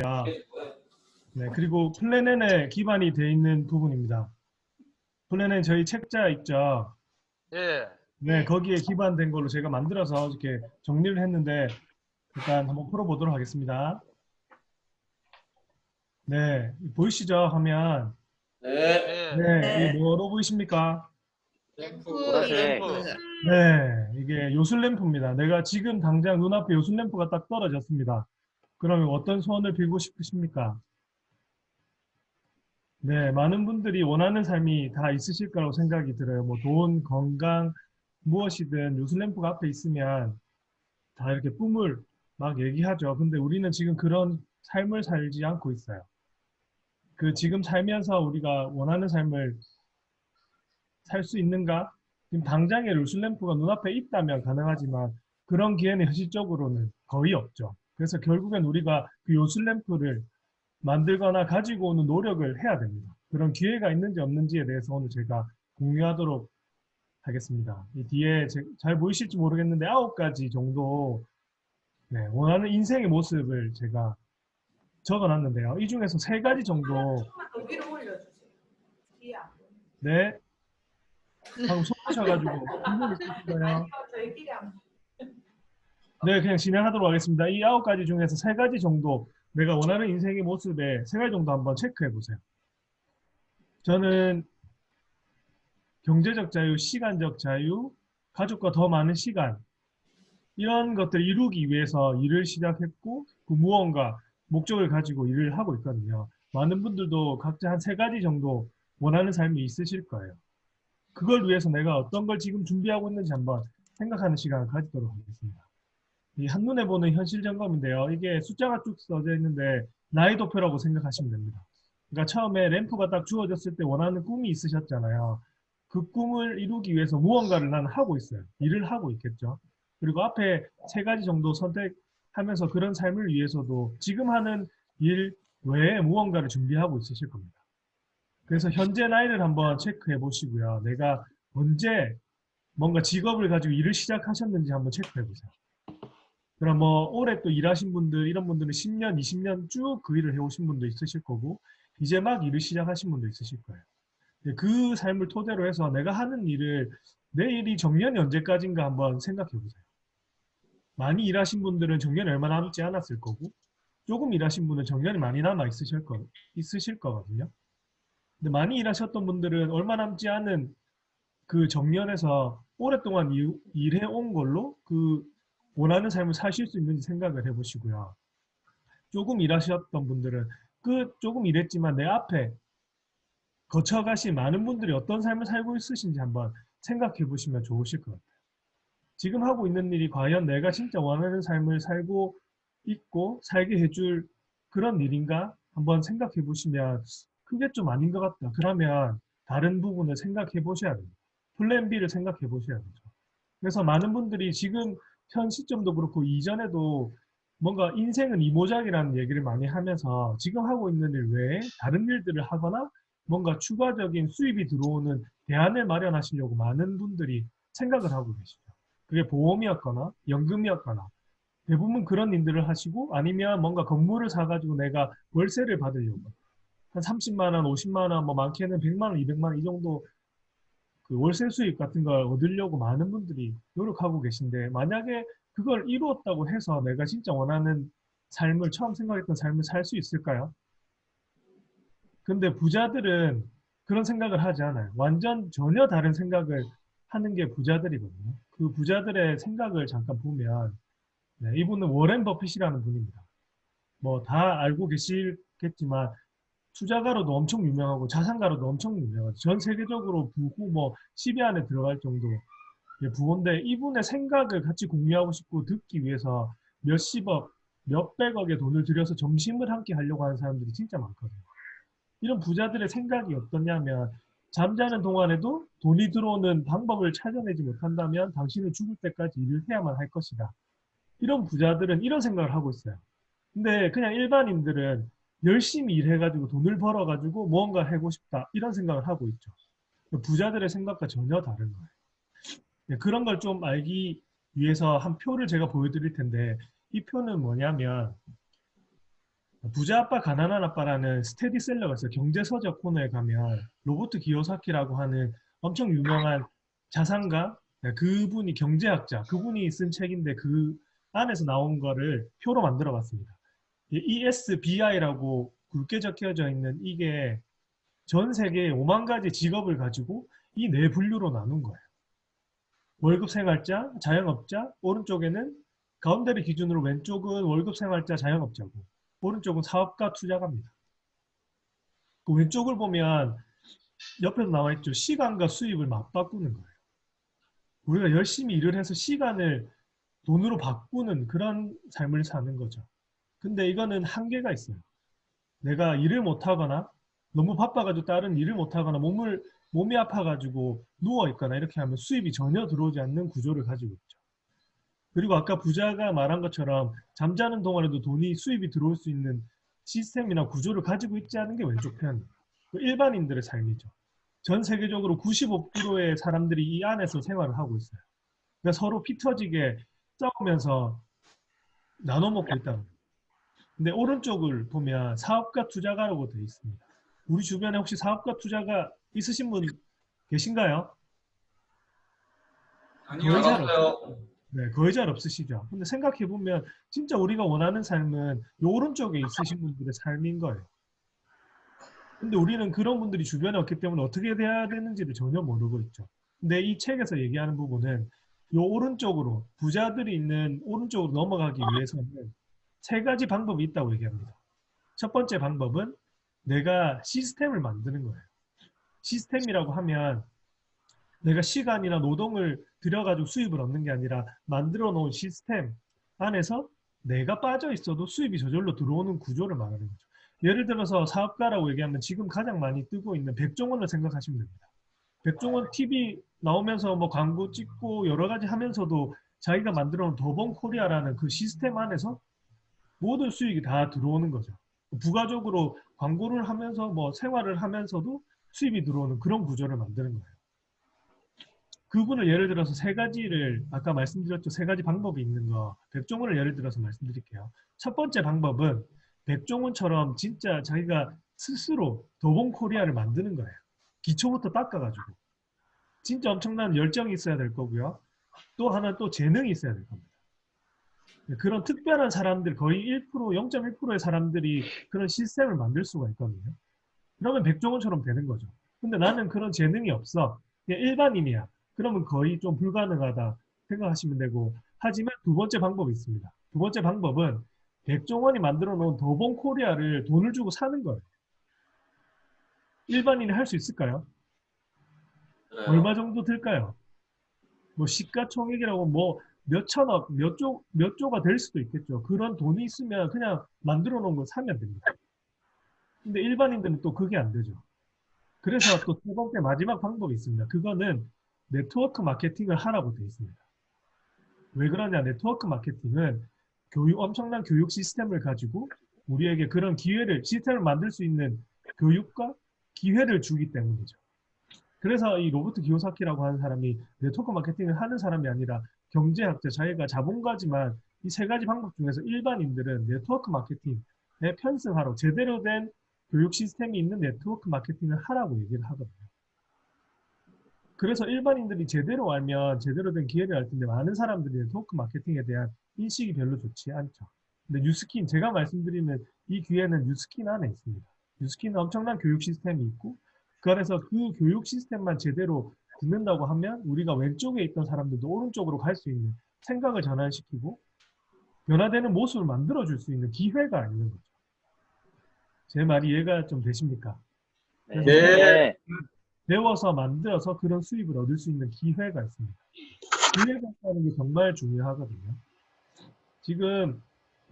야, 네, 그리고 플랜N에 기반이 되어 있는 부분입니다. 플랜N 저희 책자 있죠? 예. 네, 거기에 기반된 걸로 제가 만들어서 이렇게 정리를 했는데 일단 한번 풀어보도록 하겠습니다. 네, 보이시죠? 화면. 네. 예. 네, 이게 뭐로 보이십니까? 보라색. 네, 이게 요술램프입니다. 내가 지금 당장 눈앞에 요술램프가 딱 떨어졌습니다. 그러면 어떤 소원을 빌고 싶으십니까? 네, 많은 분들이 원하는 삶이 다 있으실 거라고 생각이 들어요. 뭐 돈, 건강, 무엇이든 요술램프가 앞에 있으면 다 이렇게 꿈을 막 얘기하죠. 근데 우리는 지금 그런 삶을 살지 않고 있어요. 그 지금 살면서 우리가 원하는 삶을 살 수 있는가? 지금 당장에 요술램프가 눈앞에 있다면 가능하지만 그런 기회는 현실적으로는 거의 없죠. 그래서 결국엔 우리가 그 요술램프를 만들거나 가지고 오는 노력을 해야 됩니다. 그런 기회가 있는지 없는지에 대해서 오늘 제가 공유하도록 하겠습니다. 이 뒤에 잘 보이실지 모르겠는데 9가지 정도 네, 원하는 인생의 모습을 제가 적어놨는데요. 이 중에서 3가지 정도 더 위로 올려주세요. 뒤에 안 보여요. 네, 방금 속으셔가지고 질문 있으신가요? 아니요, 저희끼리 안 네, 그냥 진행하도록 하겠습니다. 이 9가지 중에서 3가지 정도 내가 원하는 인생의 모습에 3가지 정도 한번 체크해 보세요. 저는 경제적 자유, 시간적 자유, 가족과 더 많은 시간 이런 것들을 이루기 위해서 일을 시작했고 그 무언가 목적을 가지고 일을 하고 있거든요. 많은 분들도 각자 한 3가지 정도 원하는 삶이 있으실 거예요. 그걸 위해서 내가 어떤 걸 지금 준비하고 있는지 한번 생각하는 시간을 가지도록 하겠습니다. 이 한눈에 보는 현실 점검인데요. 이게 숫자가 쭉 써져 있는데 나의 도표라고 생각하시면 됩니다. 그러니까 처음에 램프가 딱 주어졌을 때 원하는 꿈이 있으셨잖아요. 그 꿈을 이루기 위해서 무언가를 나는 하고 있어요. 일을 하고 있겠죠. 그리고 앞에 3가지 정도 선택하면서 그런 삶을 위해서도 지금 하는 일 외에 무언가를 준비하고 있으실 겁니다. 그래서 현재 나이를 한번 체크해 보시고요. 내가 언제 뭔가 직업을 가지고 일을 시작하셨는지 한번 체크해 보세요. 그럼 뭐 올해 또 일하신 분들, 이런 분들은 10년, 20년 쭉 그 일을 해오신 분도 있으실 거고 이제 막 일을 시작하신 분도 있으실 거예요. 그 삶을 토대로 해서 내가 하는 일을 내 일이 정년이 언제까지인가 한번 생각해 보세요. 많이 일하신 분들은 정년이 얼마 남지 않았을 거고 조금 일하신 분은 정년이 많이 남아 있으실 거거든요. 근데 많이 일하셨던 분들은 얼마 남지 않은 그 정년에서 오랫동안 일해온 걸로 그 원하는 삶을 사실 수 있는지 생각을 해보시고요. 조금 일하셨던 분들은 그 조금 일했지만 내 앞에 거쳐가신 많은 분들이 어떤 삶을 살고 있으신지 한번 생각해 보시면 좋으실 것 같아요. 지금 하고 있는 일이 과연 내가 진짜 원하는 삶을 살고 있고 살게 해줄 그런 일인가 한번 생각해 보시면 그게 좀 아닌 것 같다. 그러면 다른 부분을 생각해 보셔야 됩니다. 플랜 B를 생각해 보셔야 되죠. 그래서 많은 분들이 지금 현 시점도 그렇고 이전에도 뭔가 인생은 이모작이라는 얘기를 많이 하면서 지금 하고 있는 일 외에 다른 일들을 하거나 뭔가 추가적인 수입이 들어오는 대안을 마련하시려고 많은 분들이 생각을 하고 계시죠. 그게 보험이었거나 연금이었거나 대부분 그런 일들을 하시고 아니면 뭔가 건물을 사가지고 내가 월세를 받으려고 한 30만 원, 50만 원, 뭐 많게는 100만 원, 200만 원 이 정도 그 월세 수입 같은 걸 얻으려고 많은 분들이 노력하고 계신데 만약에 그걸 이루었다고 해서 내가 진짜 원하는 삶을 처음 생각했던 삶을 살 수 있을까요? 근데 부자들은 그런 생각을 하지 않아요. 완전 전혀 다른 생각을 하는 게 부자들이거든요. 그 부자들의 생각을 잠깐 보면 네, 이분은 워렌 버핏이라는 분입니다. 뭐 다 알고 계시겠지만 투자가로도 엄청 유명하고 자산가로도 엄청 유명하죠. 전 세계적으로 부후 뭐 10위 안에 들어갈 정도 부호인데 이분의 생각을 같이 공유하고 싶고 듣기 위해서 몇십억, 몇백억의 돈을 들여서 점심을 함께 하려고 하는 사람들이 진짜 많거든요. 이런 부자들의 생각이 어떠냐면 잠자는 동안에도 돈이 들어오는 방법을 찾아내지 못한다면 당신은 죽을 때까지 일을 해야만 할 것이다. 이런 부자들은 이런 생각을 하고 있어요. 근데 그냥 일반인들은 열심히 일해가지고 돈을 벌어가지고 무언가 하고 싶다. 이런 생각을 하고 있죠. 부자들의 생각과 전혀 다른 거예요. 네, 그런 걸 좀 알기 위해서 한 표를 제가 보여드릴 텐데 이 표는 뭐냐면 부자 아빠 가난한 아빠라는 스테디셀러가 있어요. 경제서적 코너에 가면 로버트 기요사키라고 하는 엄청 유명한 자산가, 네, 그분이 경제학자, 그분이 쓴 책인데 그 안에서 나온 거를 표로 만들어 봤습니다. ESBI라고 굵게 적혀져 있는 이게 전 세계에 5만 가지 직업을 가지고 이 네 분류로 나눈 거예요. 월급 생활자, 자영업자, 오른쪽에는 가운데를 기준으로 왼쪽은 월급 생활자, 자영업자고 오른쪽은 사업가, 투자가입니다. 그 왼쪽을 보면 옆에도 나와 있죠. 시간과 수입을 맞바꾸는 거예요. 우리가 열심히 일을 해서 시간을 돈으로 바꾸는 그런 삶을 사는 거죠. 근데 이거는 한계가 있어요. 내가 일을 못하거나 너무 바빠가지고 다른 일을 못하거나 몸이 아파가지고 누워있거나 이렇게 하면 수입이 전혀 들어오지 않는 구조를 가지고 있죠. 그리고 아까 부자가 말한 것처럼 잠자는 동안에도 수입이 들어올 수 있는 시스템이나 구조를 가지고 있지 않은 게 왼쪽 편입니다. 일반인들의 삶이죠. 전 세계적으로 95%의 사람들이 이 안에서 생활을 하고 있어요. 그러니까 서로 피 터지게 싸우면서 나눠 먹고 있다는 거예요. 근데 오른쪽을 보면 사업가 투자가라고 되어 있습니다. 우리 주변에 혹시 사업가 투자가 있으신 분 계신가요? 거의 잘 없으시죠. 네, 거의 잘 없으시죠. 근데 생각해 보면 진짜 우리가 원하는 삶은 이 오른쪽에 있으신 분들의 삶인 거예요. 근데 우리는 그런 분들이 주변에 없기 때문에 어떻게 돼야 되는지를 전혀 모르고 있죠. 근데 이 책에서 얘기하는 부분은 이 오른쪽으로 부자들이 있는 오른쪽으로 넘어가기 위해서는 세 가지 방법이 있다고 얘기합니다. 첫 번째 방법은 내가 시스템을 만드는 거예요. 시스템이라고 하면 내가 시간이나 노동을 들여가지고 수입을 얻는 게 아니라 만들어 놓은 시스템 안에서 내가 빠져 있어도 수입이 저절로 들어오는 구조를 말하는 거죠. 예를 들어서 사업가라고 얘기하면 지금 가장 많이 뜨고 있는 백종원을 생각하시면 됩니다. 백종원 TV 나오면서 뭐 광고 찍고 여러 가지 하면서도 자기가 만들어 놓은 더본 코리아라는 그 시스템 안에서 모든 수익이 다 들어오는 거죠. 부가적으로 광고를 하면서 뭐 생활을 하면서도 수입이 들어오는 그런 구조를 만드는 거예요. 그분을 예를 들어서 세 가지를 아까 말씀드렸죠. 세 가지 방법이 있는 거. 백종원을 예를 들어서 말씀드릴게요. 첫 번째 방법은 백종원처럼 진짜 자기가 스스로 더본 코리아를 만드는 거예요. 기초부터 닦아가지고. 진짜 엄청난 열정이 있어야 될 거고요. 또 하나 또 재능이 있어야 될 겁니다. 그런 특별한 사람들 거의 1%, 0.1%의 사람들이 그런 시스템을 만들 수가 있거든요. 그러면 백종원처럼 되는 거죠. 근데 나는 그런 재능이 없어. 그냥 일반인이야. 그러면 거의 좀 불가능하다 생각하시면 되고. 하지만 두 번째 방법이 있습니다. 두 번째 방법은 백종원이 만들어 놓은 더본 코리아를 돈을 주고 사는 거예요. 일반인이 할 수 있을까요? 얼마 정도 들까요? 뭐 시가총액이라고 뭐 몇천억, 몇 조가 될 수도 있겠죠. 그런 돈이 있으면 그냥 만들어 놓은 거 사면 됩니다. 근데 일반인들은 또 그게 안 되죠. 그래서 또 세 번째 마지막 방법이 있습니다. 그거는 네트워크 마케팅을 하라고 되어 있습니다. 왜 그러냐? 네트워크 마케팅은 엄청난 교육 시스템을 가지고 우리에게 그런 시스템을 만들 수 있는 교육과 기회를 주기 때문이죠. 그래서 이 로버트 기요사키라고 하는 사람이 네트워크 마케팅을 하는 사람이 아니라 경제학자, 자기가 자본가지만 이 세 가지 방법 중에서 일반인들은 네트워크 마케팅에 편승하라고 제대로 된 교육 시스템이 있는 네트워크 마케팅을 하라고 얘기를 하거든요. 그래서 일반인들이 제대로 알면 제대로 된 기회를 알 텐데 많은 사람들이 네트워크 마케팅에 대한 인식이 별로 좋지 않죠. 근데 뉴스킨, 제가 말씀드리는 이 기회는 뉴스킨 안에 있습니다. 뉴스킨은 엄청난 교육 시스템이 있고 그 안에서 그 교육 시스템만 제대로 듣는다고 하면 우리가 왼쪽에 있던 사람들도 오른쪽으로 갈 수 있는 생각을 전환시키고 변화되는 모습을 만들어줄 수 있는 기회가 있는 거죠. 제 말이 이해가 좀 되십니까? 네. 배워서 만들어서 그런 수입을 얻을 수 있는 기회가 있습니다. 기회가 있다는 게 정말 중요하거든요. 지금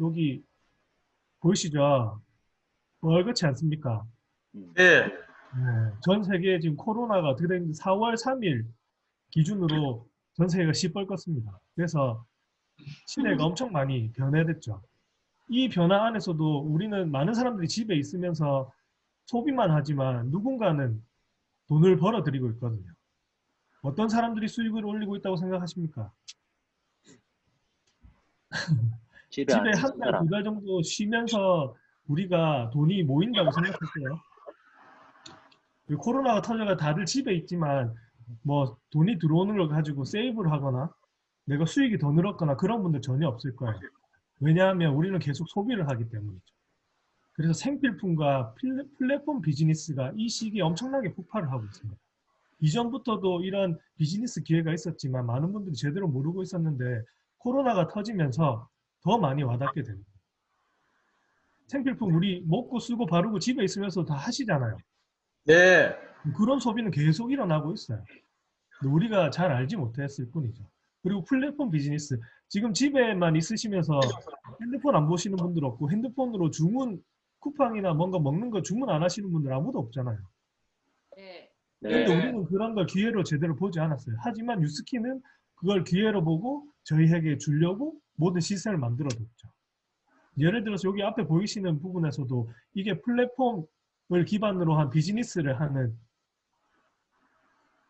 여기 보이시죠? 월그치 않습니까? 네. 전 세계에 지금 코로나가 어떻게 되는지 4월 3일 기준으로 전 세계가 시뻘겋습니다. 그래서 시대가 엄청 많이 변해됐죠. 이 변화 안에서도 우리는 많은 사람들이 집에 있으면서 소비만 하지만 누군가는 돈을 벌어들이고 있거든요. 어떤 사람들이 수익을 올리고 있다고 생각하십니까? 집에 한 달, 두 달 정도 쉬면서 우리가 돈이 모인다고 생각했어요. 코로나가 터져가 다들 집에 있지만 뭐 돈이 들어오는 걸 가지고 세이브를 하거나 내가 수익이 더 늘었거나 그런 분들 전혀 없을 거예요. 왜냐하면 우리는 계속 소비를 하기 때문이죠. 그래서 생필품과 플랫폼 비즈니스가 이 시기에 엄청나게 폭발을 하고 있습니다. 이전부터도 이런 비즈니스 기회가 있었지만 많은 분들이 제대로 모르고 있었는데 코로나가 터지면서 더 많이 와닿게 됩니다. 생필품 우리 먹고 쓰고 바르고 집에 있으면서 다 하시잖아요. 네. 그런 소비는 계속 일어나고 있어요. 근데 우리가 잘 알지 못했을 뿐이죠. 그리고 플랫폼 비즈니스 지금 집에만 있으시면서 핸드폰 안 보시는 분들 없고 핸드폰으로 주문 쿠팡이나 뭔가 먹는 거 주문 안 하시는 분들 아무도 없잖아요. 네. 근데 네. 우리는 그런 걸 기회로 제대로 보지 않았어요. 하지만 뉴스키는 그걸 기회로 보고 저희에게 주려고 모든 시스템을 만들어뒀죠. 예를 들어서 여기 앞에 보이시는 부분에서도 이게 플랫폼을 기반으로 한 비즈니스를 하는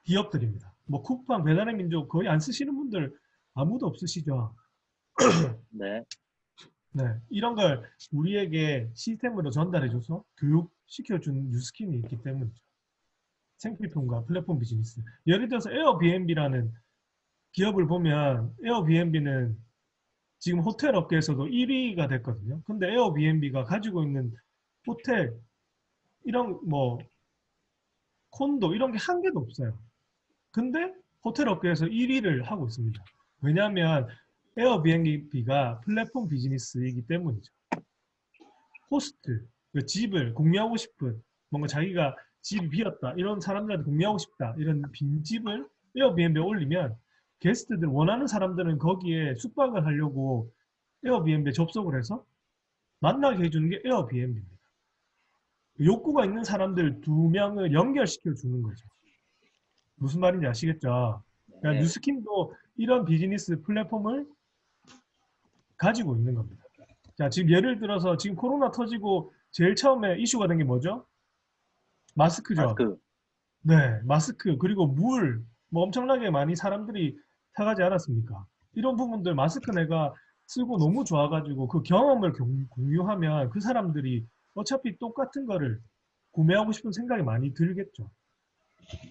기업들입니다. 뭐 쿠팡, 배달의 민족 거의 안 쓰시는 분들 아무도 없으시죠. 네. 네, 이런 걸 우리에게 시스템으로 전달해줘서 교육시켜준 뉴스킨이 있기 때문이죠. 생필품과 플랫폼 비즈니스. 예를 들어서 에어비앤비라는 기업을 보면 에어비앤비는 지금 호텔 업계에서도 1위가 됐거든요. 근데 에어비앤비가 가지고 있는 호텔 이런 뭐 콘도 이런 게 한 개도 없어요. 근데 호텔 업계에서 1위를 하고 있습니다. 왜냐하면 에어비앤비가 플랫폼 비즈니스이기 때문이죠. 호스트, 그 집을 공유하고 싶은 뭔가 자기가 집이 비었다 이런 사람들한테 공유하고 싶다 이런 빈 집을 에어비앤비에 올리면 게스트들 원하는 사람들은 거기에 숙박을 하려고 에어비앤비에 접속을 해서 만나게 해주는 게 에어비앤비입니다. 욕구가 있는 사람들 2명을 연결시켜 주는 거죠. 무슨 말인지 아시겠죠? 그러니까 네. 뉴스킨도 이런 비즈니스 플랫폼을 가지고 있는 겁니다. 자, 지금 예를 들어서 지금 코로나 터지고 제일 처음에 이슈가 된 게 뭐죠? 마스크죠. 마스크. 네, 마스크 그리고 물, 뭐 엄청나게 많이 사람들이 사가지 않았습니까? 이런 부분들 마스크 내가 쓰고 너무 좋아가지고 그 경험을 공유하면 그 사람들이 어차피 똑같은 거를 구매하고 싶은 생각이 많이 들겠죠.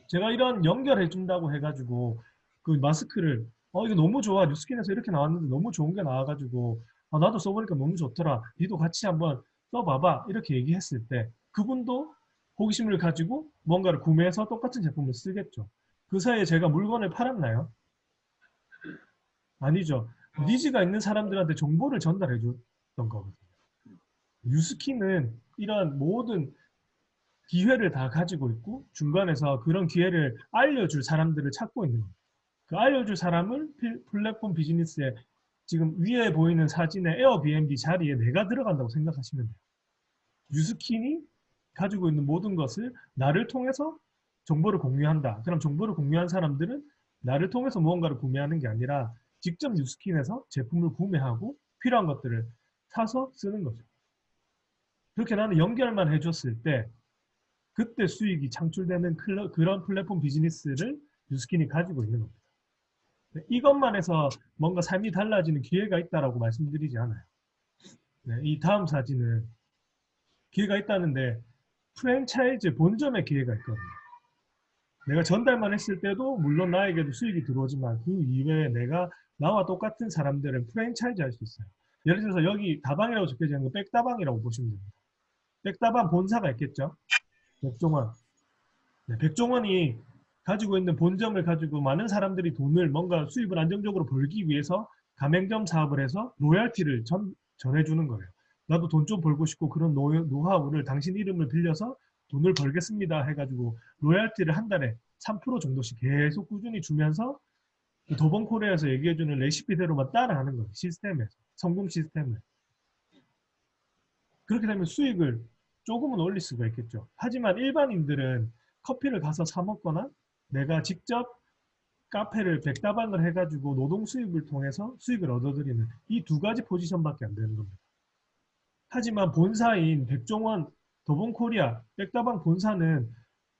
제가 이런 연결해 준다고 해가지고 그 마스크를 이거 너무 좋아 뉴스킨에서 이렇게 나왔는데 너무 좋은 게 나와가지고 나도 써보니까 너무 좋더라 니도 같이 한번 써봐봐 이렇게 얘기했을 때 그분도 호기심을 가지고 뭔가를 구매해서 똑같은 제품을 쓰겠죠. 그 사이에 제가 물건을 팔았나요? 아니죠. 니즈가 있는 사람들한테 정보를 전달해 줬던 거거든요. 뉴스킨은 이런 모든 기회를 다 가지고 있고 중간에서 그런 기회를 알려줄 사람들을 찾고 있는 겁니다. 그 알려줄 사람을 플랫폼 비즈니스에 지금 위에 보이는 사진의 에어비앤비 자리에 내가 들어간다고 생각하시면 돼요. 뉴스킨이 가지고 있는 모든 것을 나를 통해서 정보를 공유한다. 그럼 정보를 공유한 사람들은 나를 통해서 무언가를 구매하는 게 아니라 직접 뉴스킨에서 제품을 구매하고 필요한 것들을 사서 쓰는 거죠. 그렇게 나는 연결만 해줬을 때 그때 수익이 창출되는 그런 플랫폼 비즈니스를 뉴스킨이 가지고 있는 겁니다. 이것만 해서 뭔가 삶이 달라지는 기회가 있다라고 말씀드리지 않아요. 네, 이 다음 사진은 기회가 있다는데 프랜차이즈 본점의 기회가 있거든요. 내가 전달만 했을 때도 물론 나에게도 수익이 들어오지만 그 이외에 내가 나와 똑같은 사람들은 프랜차이즈 할 수 있어요. 예를 들어서 여기 다방이라고 적혀져 있는 거 백다방이라고 보시면 됩니다. 백다방 본사가 있겠죠. 백종원. 네, 백종원이 가지고 있는 본점을 가지고 많은 사람들이 돈을 뭔가 수입을 안정적으로 벌기 위해서 가맹점 사업을 해서 로얄티를 전해주는 거예요. 나도 돈 좀 벌고 싶고 그런 노하우를 당신 이름을 빌려서 돈을 벌겠습니다 해가지고 로얄티를 한 달에 3% 정도씩 계속 꾸준히 주면서 도번코리아에서 얘기해주는 레시피대로만 따라하는 거예요. 시스템에서. 성공 시스템을. 그렇게 되면 수익을 조금은 올릴 수가 있겠죠. 하지만 일반인들은 커피를 가서 사 먹거나 내가 직접 카페를 백다방을 해가지고 노동 수입을 통해서 수익을 얻어들이는 이 2가지 포지션밖에 안 되는 겁니다. 하지만 본사인 백종원, 도봉코리아, 백다방 본사는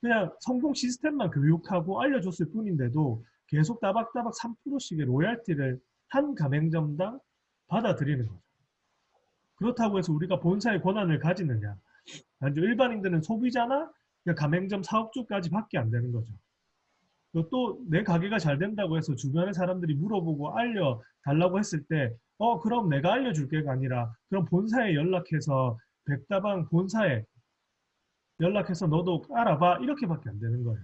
그냥 성공 시스템만 교육하고 알려줬을 뿐인데도 계속 따박따박 3%씩의 로얄티를 한 가맹점당 받아들이는 거죠. 그렇다고 해서 우리가 본사의 권한을 가지느냐. 이제 일반인들은 소비자나 가맹점 사업주까지 밖에 안 되는 거죠. 또 내 가게가 잘 된다고 해서 주변의 사람들이 물어보고 알려달라고 했을 때 그럼 내가 알려줄게가 아니라 그럼 본사에 연락해서 백다방 본사에 연락해서 너도 알아봐 이렇게밖에 안 되는 거예요.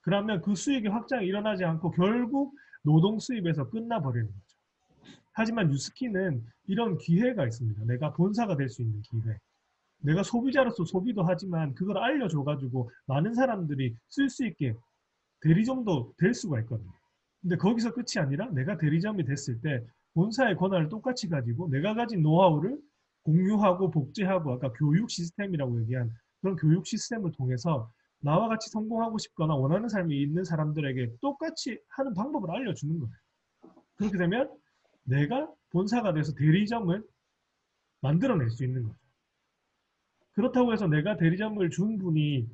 그러면 그 수익의 확장이 일어나지 않고 결국 노동 수입에서 끝나버리는 거죠. 하지만 뉴스키는 이런 기회가 있습니다. 내가 본사가 될 수 있는 기회. 내가 소비자로서 소비도 하지만 그걸 알려줘가지고 많은 사람들이 쓸 수 있게 대리점도 될 수가 있거든요. 근데 거기서 끝이 아니라 내가 대리점이 됐을 때 본사의 권한을 똑같이 가지고 내가 가진 노하우를 공유하고 복제하고 아까 교육 시스템이라고 얘기한 그런 교육 시스템을 통해서 나와 같이 성공하고 싶거나 원하는 삶이 있는 사람들에게 똑같이 하는 방법을 알려주는 거예요. 그렇게 되면 내가 본사가 돼서 대리점을 만들어낼 수 있는 거죠. 그렇다고 해서 내가 대리점을 준 분이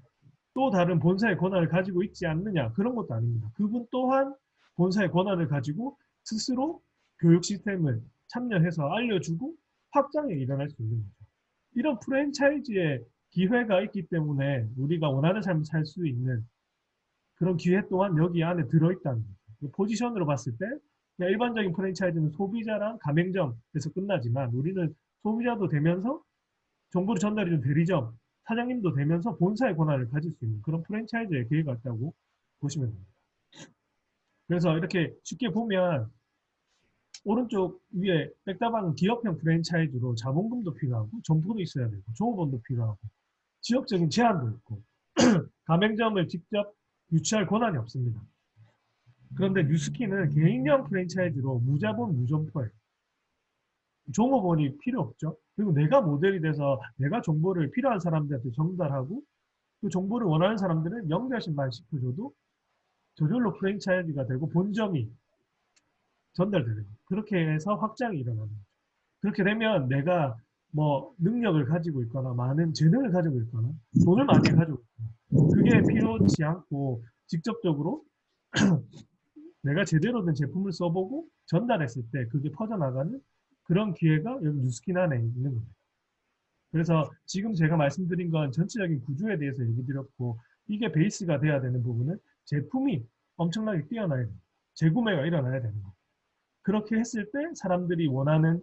또 다른 본사의 권한을 가지고 있지 않느냐 그런 것도 아닙니다. 그분 또한 본사의 권한을 가지고 스스로 교육 시스템을 참여해서 알려주고 확장이 일어날 수 있는 거죠. 이런 프랜차이즈의 기회가 있기 때문에 우리가 원하는 삶을 살 수 있는 그런 기회 또한 여기 안에 들어있다는 거죠. 포지션으로 봤을 때 그냥 일반적인 프랜차이즈는 소비자랑 가맹점에서 끝나지만 우리는 소비자도 되면서 정보를 전달해준 대리점, 사장님도 되면서 본사의 권한을 가질 수 있는 그런 프랜차이즈의 기회가 있다고 보시면 됩니다. 그래서 이렇게 쉽게 보면 오른쪽 위에 백다방 기업형 프랜차이즈로 자본금도 필요하고 정보도 있어야 되고 종업원도 필요하고 지역적인 제한도 있고 가맹점을 직접 유치할 권한이 없습니다. 그런데 뉴스키는 개인형 프랜차이즈로 무자본 무점포예요. 종업원이 필요 없죠. 그리고 내가 모델이 돼서 내가 정보를 필요한 사람들한테 전달하고 그 정보를 원하는 사람들은 연결신만 시켜줘도 저절로 프랜차이즈가 되고 본점이 전달되는 거예요. 그렇게 해서 확장이 일어나는 거죠. 그렇게 되면 내가 뭐 능력을 가지고 있거나 많은 재능을 가지고 있거나 돈을 많이 가지고 있거나 그게 필요치 않고 직접적으로 내가 제대로 된 제품을 써보고 전달했을 때 그게 퍼져나가는 그런 기회가 여기 뉴스킨 안에 있는 겁니다. 그래서 지금 제가 말씀드린 건 전체적인 구조에 대해서 얘기 드렸고 이게 베이스가 돼야 되는 부분은 제품이 엄청나게 뛰어나야 돼요. 재구매가 일어나야 되는 거예요. 그렇게 했을 때 사람들이 원하는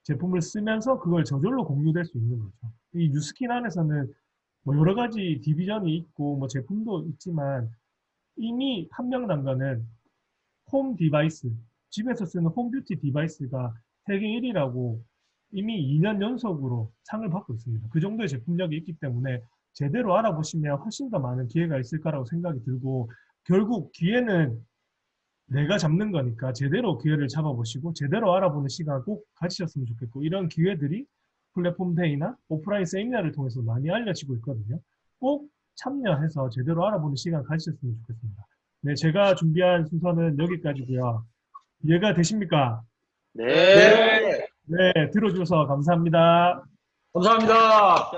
제품을 쓰면서 그걸 저절로 공유될 수 있는 거죠. 이 뉴스킨 안에서는 뭐 여러 가지 디비전이 있고 뭐 제품도 있지만 이미 한명난과는 홈 디바이스, 집에서 쓰는 홈뷰티 디바이스가 세계 1위라고 이미 2년 연속으로 상을 받고 있습니다. 그 정도의 제품력이 있기 때문에 제대로 알아보시면 훨씬 더 많은 기회가 있을 거라고 생각이 들고 결국 기회는 내가 잡는 거니까 제대로 기회를 잡아보시고 제대로 알아보는 시간 꼭 가지셨으면 좋겠고 이런 기회들이 플랫폼 데이나 오프라인 세미나를 통해서 많이 알려지고 있거든요. 꼭 참여해서 제대로 알아보는 시간 가지셨으면 좋겠습니다. 네, 제가 준비한 순서는 여기까지고요. 이해가 되십니까? 네. 네, 들어주셔서 감사합니다. 감사합니다.